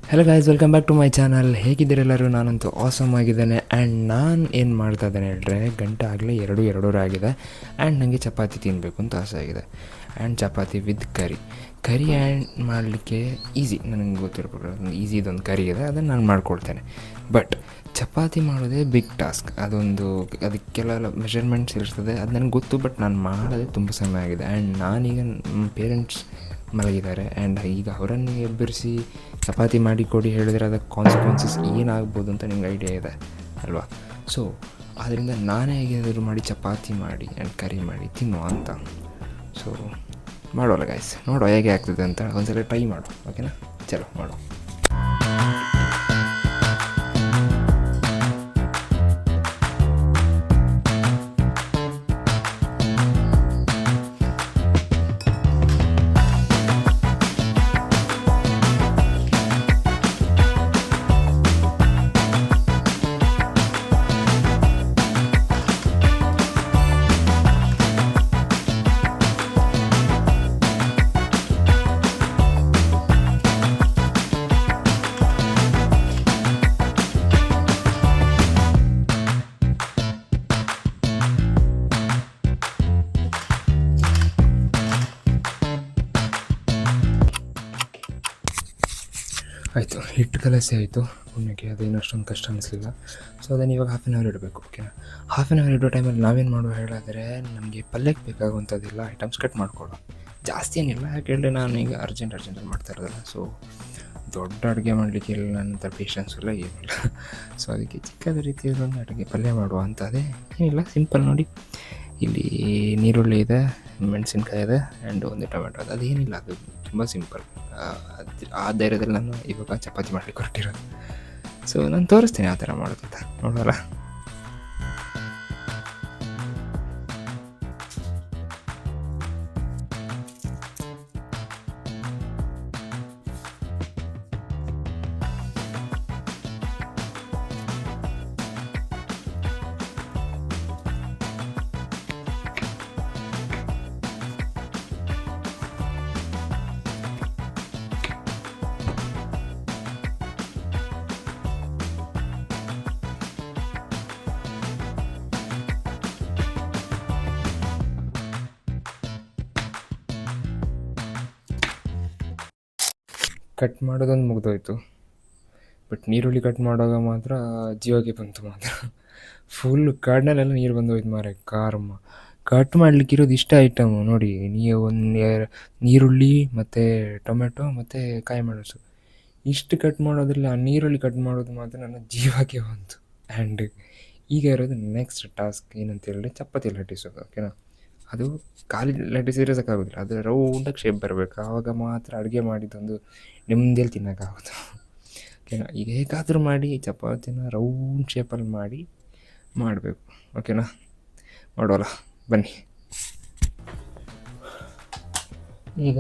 Hello guys, welcome back to my channel. ಹೇಗಿದ್ದೀರೆಲ್ಲರೂ? ನಾನಂತೂ awesome ಆಗಿದ್ದೇನೆ. ಆ್ಯಂಡ್ ನಾನು ಏನು ಮಾಡ್ತಾ ಇದ್ದೇನೆ ಹೇಳಿದ್ರೆ, ಗಂಟೆ ಆಗಲೇ 2:02 ಆಗಿದೆ. ಆ್ಯಂಡ್ ನನಗೆ ಚಪಾತಿ ತಿನ್ನಬೇಕು ಅಂತ ಆಸೆ ಆಗಿದೆ. And chapati with curry and ಮಾಡಲಿಕ್ಕೆ ಈಸಿ. ನನಗೆ ಗೊತ್ತಿರೋ ಈಸಿ ಇದೊಂದು ಕರಿ ಇದೆ, ಅದನ್ನು ನಾನು ಮಾಡ್ಕೊಳ್ತೇನೆ. ಬಟ್ ಚಪಾತಿ ಮಾಡೋದೇ ಬಿಗ್ ಟಾಸ್ಕ್. ಅದಕ್ಕೆಲ್ಲ ಮೆಷರ್ಮೆಂಟ್ಸ್ ಇರ್ತದೆ, ಅದು ನನಗೆ ಗೊತ್ತು. ಬಟ್ ನಾನು ಮಾಡೋದೇ ತುಂಬ ಸಮಯ ಆಗಿದೆ. ಆ್ಯಂಡ್ ನಾನೀಗ ಪೇರೆಂಟ್ಸ್ ಮಲಗಿದ್ದಾರೆ. ಆ್ಯಂಡ್ ಈಗ ಅವರನ್ನು ಎಬ್ಬರಿಸಿ ಚಪಾತಿ ಮಾಡಿ ಕೊಡಿ ಹೇಳಿದರೆ ಅದಕ್ಕೆ ಕಾನ್ಸಿಕ್ವೆನ್ಸಸ್ ಏನಾಗ್ಬೋದು ಅಂತ ನಿಮ್ಗೆ ಐಡಿಯಾ ಇದೆ ಅಲ್ವಾ? ಸೊ ಆದ್ದರಿಂದ ನಾನೇ ಹೇಗಾದರೂ ಮಾಡಿ ಚಪಾತಿ ಮಾಡಿ ಆ್ಯಂಡ್ ಕರಿ ಮಾಡಿ ತಿನ್ನುವ ಅಂತ. ಸೊ ಮಾಡೋಲ್ಲ ಗೈಸ್, ನೋಡುವ ಹೇಗೆ ಆಗ್ತದೆ ಅಂತ. ಒಂದ್ಸಲ ಟ್ರೈ ಮಾಡು, ಓಕೆನಾ? ಚಲೋ ಮಾಡು. ಆಯಿತು, ಹಿಟ್ಟು ಕಲಸಿ ಆಯಿತು ಪುಣ್ಯಕ್ಕೆ. ಅದೇನು ಅಷ್ಟೊಂದು ಕಷ್ಟ ಅನಿಸಲಿಲ್ಲ. ಸೊ ಅದನ್ನು ಇವಾಗ 1/2 ಅವರ್ ಇಡಬೇಕು, ಓಕೆನಾ? 1/2 ಅವರ್ ಇಡೋ ಟೈಮಲ್ಲಿ ನಾವೇನು ಮಾಡುವ ಹೇಳಿದ್ರೆ, ನಮಗೆ ಪಲ್ಯಕ್ಕೆ ಬೇಕಾಗುವಂಥದ್ದೆಲ್ಲ ಐಟಮ್ಸ್ ಕಟ್ ಮಾಡ್ಕೊಳ್ಳೋ. ಜಾಸ್ತಿ ಏನಿಲ್ಲ, ಯಾಕೆ ಹೇಳಿ ನಾನು ಈಗ ಅರ್ಜೆಂಟಲ್ಲಿ ಮಾಡ್ತಾ ಇರೋದಲ್ಲ. ಸೊ ದೊಡ್ಡ ಅಡುಗೆ ಮಾಡಲಿಕ್ಕೆ ಇಲ್ಲ, ನನ್ನ ಹತ್ರ ಪೇಷನ್ಸ್ ಇಲ್ಲ, ಏನಿಲ್ಲ. ಸೊ ಅದಕ್ಕೆ ಚಿಕ್ಕದ ರೀತಿಯಲ್ಲೊಂದು ಅಡುಗೆ ಪಲ್ಯ ಮಾಡುವ ಅಂತ. ಅದೇ ಏನಿಲ್ಲ, ಸಿಂಪಲ್ ನೋಡಿ. ಇಲ್ಲಿ ನೀರುಳ್ಳಿ ಇದೆ, ಮೆಣಸಿನ್ಕಾಯಿ ಇದೆ, ಆ್ಯಂಡ್ ಒಂದು ಟೊಮೆಟೊ ಇದೆ. ಅದೇನಿಲ್ಲ, ಅದು ತುಂಬ ಸಿಂಪಲ್. ಆ ಧೈರ್ಯದಲ್ಲಿ ನಾನು ಇವಾಗ ಚಪಾತಿ ಮಾಡಲಿಕ್ಕೆ ಹೊರಟಿರೋದು. ಸೊ ನಾನು ತೋರಿಸ್ತೇನೆ ಯಾವ ಥರ ಮಾಡೋದು ಅಂತ, ನೋಡೋಲ್ಲ? ಕಟ್ ಮಾಡೋದೊಂದು ಮುಗಿದೋಯ್ತು. ಬಟ್ ನೀರುಳ್ಳಿ ಕಟ್ ಮಾಡುವಾಗ ಮಾತ್ರ ಜೀವಕ್ಕೆ ಬಂತು ಮಾತ್ರ. ಫುಲ್ ಕಾಡಿನಲ್ಲೆಲ್ಲ ನೀರು ಬಂದೋಯ್ತು ಮಾರೆ. ಕಟ್ ಮಾಡಲಿಕ್ಕಿರೋದು ಇಷ್ಟ ಐಟಮು ನೋಡಿ. ನೀವು ನೀರುಳ್ಳಿ ಮತ್ತು ಟೊಮೆಟೊ ಮತ್ತು ಕಾಯಿ ಮೆಣಸು ಇಷ್ಟು ಕಟ್ ಮಾಡೋದ್ರಲ್ಲಿ ಆ ನೀರುಳ್ಳಿ ಕಟ್ ಮಾಡೋದು ಮಾತ್ರ ನನ್ನ ಜೀವಕ್ಕೆ ಬಂತು. ಆ್ಯಂಡ್ ಈಗ ಇರೋದು ನೆಕ್ಸ್ಟ್ ಟಾಸ್ಕ್ ಏನಂತ ಹೇಳಿದ್ರೆ, ಚಪಾತಿ ಲಟ್ಟಿಸೋದು, ಓಕೆನಾ? ಅದು ಖಾಲಿ ಲಟ್ಟಿಸಿದ್ರೆ ಸಾಕಾಗೋದಿಲ್ಲ, ಅದು ರೌಂಡಾಗಿ ಶೇಪ್ ಬರಬೇಕು. ಆವಾಗ ಮಾತ್ರ ಅಡುಗೆ ಮಾಡಿದ್ದೊಂದು ನೆಮ್ಮದಿಯಲ್ಲಿ ತಿನ್ನೋಕ್ಕಾಗೋದು, ಓಕೆನಾ? ಈಗ ಹೇಗಾದರೂ ಮಾಡಿ ಚಪಾತಿನ ರೌಂಡ್ ಶೇಪಲ್ಲಿ ಮಾಡಬೇಕು, ಓಕೆನಾ? ಮಾಡೋಲ್ಲ, ಬನ್ನಿ. ಈಗ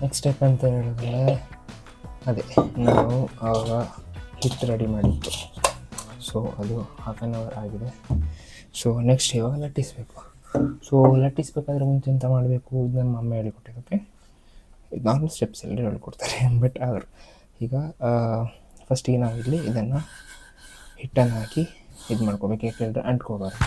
ನೆಕ್ಸ್ಟ್ ಸ್ಟೆಪ್ ಅಂತ ಹೇಳಿದ್ರೆ, ಅದೇ ನಾವು ಆವಾಗ ಹಿಟ್ಟು ರೆಡಿ ಮಾಡಿತ್ತು. ಸೊ ಅದು 1/2 ಅವರ್ ಆಗಿದೆ. ಸೊ ನೆಕ್ಸ್ಟ್ ಇವಾಗ ಲಟ್ಟಿಸಬೇಕು. ಸೊ ಲಟ್ಟಿಸ್ಬೇಕಾದ್ರೆ ಮುಂಚೆ ಎಂತ ಮಾಡಬೇಕು, ಇದು ನಮ್ಮ ಅಮ್ಮ ಹೇಳಿಕೊಟ್ಟಿದ್ದು, ಓಕೆ? ಇದು ನಾರ್ಮಲ್ ಸ್ಟೆಪ್ಸ್ ಎಲ್ಲರೂ ಹೇಳ್ಕೊಡ್ತಾರೆ, ಬಟ್ ಆದರೂ ಈಗ ಫಸ್ಟಿಗೆ ನಾವಿಲ್ಲಿ ಇದನ್ನು ಹಿಟ್ಟನ್ನು ಹಾಕಿ ಇದು ಮಾಡ್ಕೋಬೇಕು. ಯಾಕೆ ಹೇಳಿದ್ರೆ ಅಂಟ್ಕೋಬಾರ್ದು.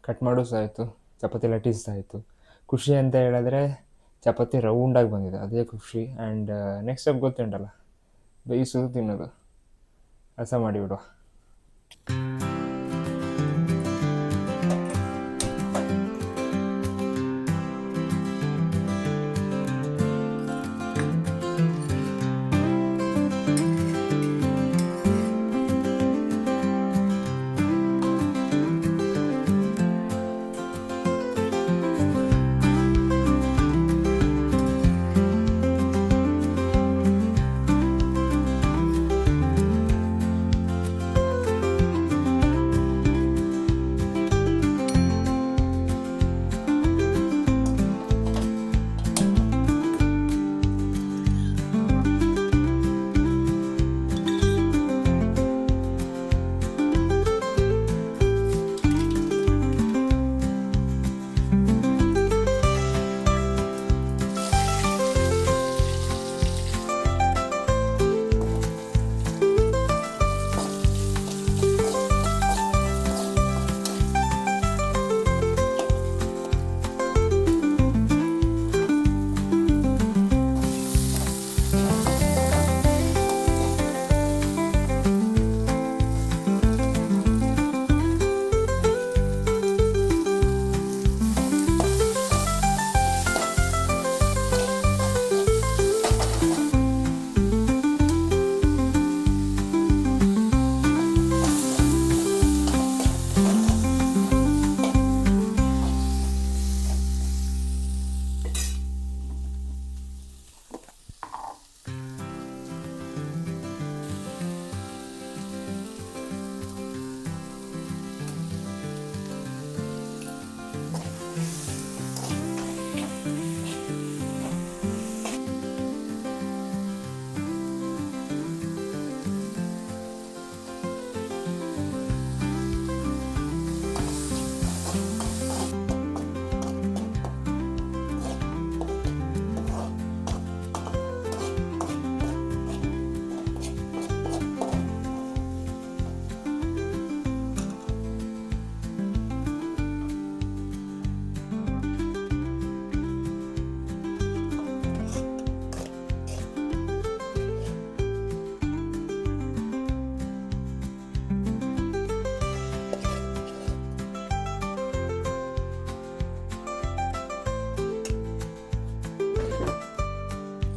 ಕಟ್ ಮಾಡೋದು ಆಯಿತು, ಚಪಾತಿ ಲಟ್ಟಿಸ್ತಾಯಿತು. ಖುಷಿ ಅಂತ ಹೇಳಿದ್ರೆ ಚಪಾತಿ ರೌಂಡಾಗಿ ಬಂದಿದೆ, ಅದೇ ಖುಷಿ. ಆ್ಯಂಡ್ ನೆಕ್ಸ್ಟ್ ಸ್ಟೆಪ್ ಗೊತ್ತುಂಟಲ್ಲ, ಬೇಯಿಸೋದು, ತಿನ್ನೋದು. ರಸ ಮಾಡಿಬಿಡುವ.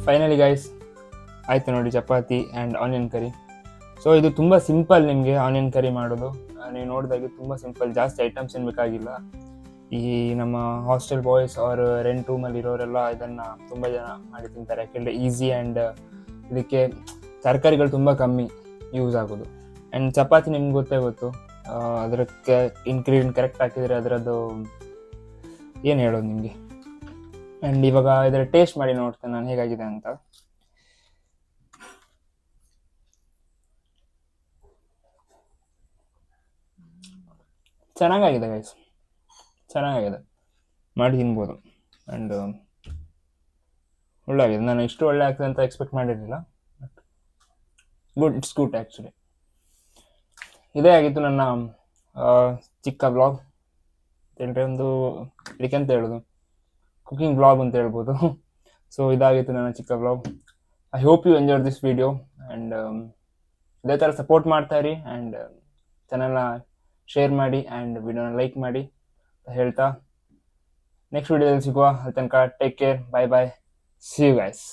ಫೈನಲಿ ಗೈಸ್ ಆಯಿತು ನೋಡಿ chapati and onion curry. So ಇದು ತುಂಬ ಸಿಂಪಲ್, ನಿಮಗೆ ಆನಿಯನ್ ಕರಿ ಮಾಡೋದು ನೀವು ನೋಡಿದಾಗೆ ತುಂಬ ಸಿಂಪಲ್, ಜಾಸ್ತಿ ಐಟಮ್ಸ್ ಏನು ಬೇಕಾಗಿಲ್ಲ. ಈ ನಮ್ಮ ಹಾಸ್ಟೆಲ್ ಬಾಯ್ಸ್ ಅವ್ರ ರೆಂಟ್ ರೂಮಲ್ಲಿ ಇರೋರೆಲ್ಲ ಇದನ್ನು ತುಂಬ ಜನ ಮಾಡಿ ತಿಂತಾರೆ, ಯಾಕೆಂದರೆ ಈಸಿ ಆ್ಯಂಡ್ ಇದಕ್ಕೆ ತರಕಾರಿಗಳು ತುಂಬ ಕಮ್ಮಿ ಯೂಸ್ ಆಗೋದು. ಆ್ಯಂಡ್ ಚಪಾತಿ ನಿಮ್ಗೆ ಗೊತ್ತೇ ಗೊತ್ತು, ಅದಕ್ಕೆ ಇಂಗ್ರೀಡಿಯೆಂಟ್ ಕರೆಕ್ಟ್ ಹಾಕಿದರೆ ಅದರದ್ದು ಏನು ಹೇಳೋದು ನಿಮಗೆ. ಆ್ಯಂಡ್ ಇವಾಗ ಇದರ ಟೇಸ್ಟ್ ಮಾಡಿ ನೋಡ್ತೇನೆ ನಾನು ಹೇಗಾಗಿದೆ ಅಂತ. ಚೆನ್ನಾಗಿದೆ ಗೈಸ್, ಚೆನ್ನಾಗಿದೆ, ಮಾಡಿ ತಿನ್ಬೋದು. ಆ್ಯಂಡ್ ಒಳ್ಳೆ ಆಗಿದೆ. ನಾನು ಇಷ್ಟು ಒಳ್ಳೆ ಆಗ್ತದೆ ಅಂತ ಎಕ್ಸ್ಪೆಕ್ಟ್ ಮಾಡಿರಲಿಲ್ಲ, ಬಟ್ ಇಟ್ಸ್ ಗುಡ್ ಆ್ಯಕ್ಚುಲಿ. ಇದೇ ಆಗಿತ್ತು ನನ್ನ ಚಿಕ್ಕ ಬ್ಲಾಗ್. ಅಂದರೆ ಒಂದು ಇದಕ್ಕೆಂತ ಹೇಳೋದು, ಕುಕಿಂಗ್ ಬ್ಲಾಗ್ ಅಂತ ಹೇಳ್ಬೋದು. ಸೊ ಇದಾಗಿತ್ತು ನನ್ನ ಚಿಕ್ಕ vlog. I hope you enjoy this video. And ಇದೇ ಥರ ಸಪೋರ್ಟ್ ಮಾಡ್ತಾ ಇರಿ ಆ್ಯಂಡ್ ಚಾನಲ್ನ ಶೇರ್ ಮಾಡಿ ಆ್ಯಂಡ್ ವಿಡಿಯೋನ ಲೈಕ್ ಮಾಡಿ ಹೇಳ್ತಾ ನೆಕ್ಸ್ಟ್ ವಿಡಿಯೋದಲ್ಲಿ ಸಿಗುವ. ಅಲ್ಲಿ ತನಕ take care, bye bye, see you guys.